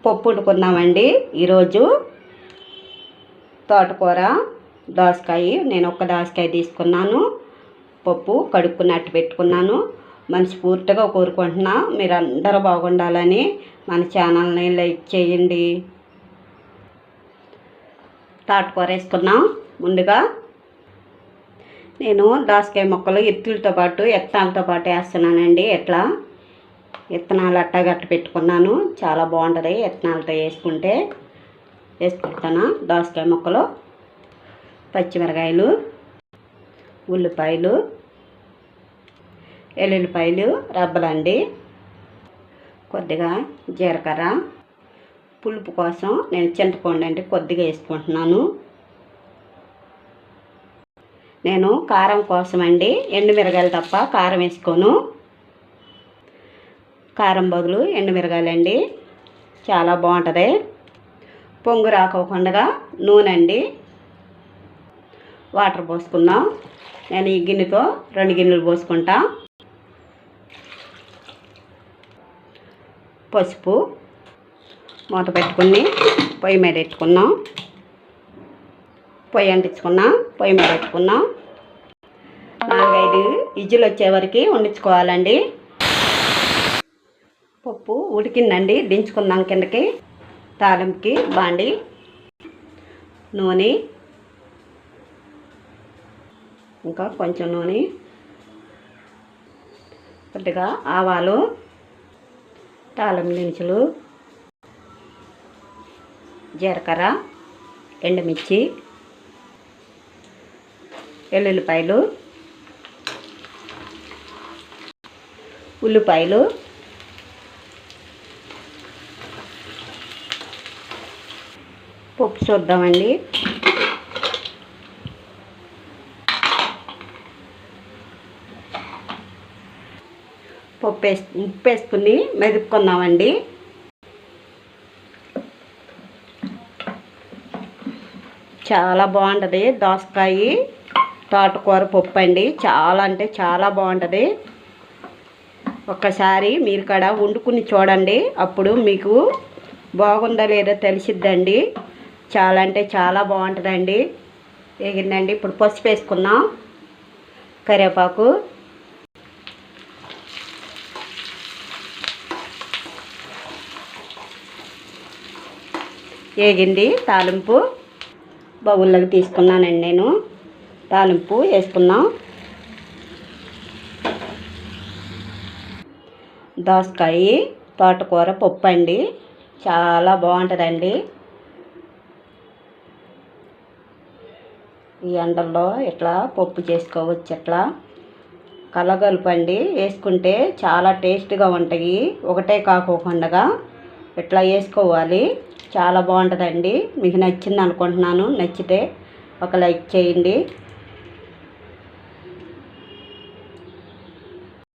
పప్పు వండుకున్నామండి. ఈరోజు తోటకూర, దోసకాయ. నేను ఒక దోసకాయ తీసుకున్నాను. పప్పు కడుక్కున్నట్టు పెట్టుకున్నాను. మనస్ఫూర్తిగా కోరుకుంటున్నా మీరు అందరూ బాగుండాలని. మన ఛానల్ని లైక్ చేయండి. తోటకూర వేసుకున్నాం. ముందుగా నేను దోసకాయ ముక్కలు ఇత్తులతో పాటు విత్తనాలతో పాటు వేస్తున్నానండి. ఎట్లా విత్తనాలు అట్టగట్ట పెట్టుకున్నాను. చాలా బాగుంటుంది విత్తనాలతో వేసుకుంటాను. దోసకాయ ముక్కలు, పచ్చిమిరకాయలు, ఉల్లిపాయలు, ఎల్లుల్లిపాయలు రబ్బలండి, కొద్దిగా జీలకర్ర, పులుపు కోసం నేను చింతపండు అంటే కొద్దిగా వేసుకుంటున్నాను. నేను కారం కోసం అండి ఎండుమిరగాయలు తప్ప కారం వేసుకోను. కారం బదులు ఎండుమిరగాయలండి, చాలా బాగుంటుంది. పొంగు రాకోకుండా నూనె అండి. వాటర్ పోసుకుందాం. నేను ఈ గిన్నెతో 2 గిన్నెలు పోసుకుంటా. పసుపు మూత పెట్టుకుని పొయ్యి మీద పెట్టుకున్నాం. పొయ్యి అంటించుకున్నాం. పొయ్యి మీద పెట్టుకున్నాం. 4-5 విజిల్ వచ్చే వరకు వండించుకోవాలండి. పప్పు ఉడికిందండి. దించుకుందాం కిందకి. తాలింపుకి బాండి, నూనె, ఇంకా కొంచెం నూనె, కొద్దిగా ఆవాలు, తాలింపు దినుసులు, జీలకర్ర, ఎండుమిర్చి, ఎల్లుల్లిపాయలు, ఉల్లిపాయలు, పప్పు చూద్దామండి. ఉప్పు వేసుకుని మెదుపుకుందామండి. చాలా బాగుంటుంది దోసకాయ తోటకూర పప్పు అండి. చాలా అంటే చాలా బాగుంటుంది. ఒక్కసారి మీరు కూడా వండుకుని చూడండి. అప్పుడు మీకు బాగుందా లేదో తెలిసిద్దండి. చాలా అంటే చాలా బాగుంటుందండి. వేగిందండి. ఇప్పుడు పసుపు వేసుకుందాం, కరివేపాకు, వేగింది. తాలింపు బౌల్లోకి తీసుకున్నానండి. నేను తాలింపు వేసుకున్నాం. దోసకాయ తోటకూర పప్పు అండి, చాలా బాగుంటుందండి. ఈ ఎండల్లో ఇట్లా పప్పు చేసుకోవచ్చు. ఇట్లా కలగలుపండి వేసుకుంటే చాలా టేస్ట్గా ఉంటాయి. ఒకటే కాకోకుండా ఇట్లా వేసుకోవాలి. చాలా బాగుంటుందండి. మీకు నచ్చింది అనుకుంటున్నాను. నచ్చితే ఒక లైక్ చేయండి.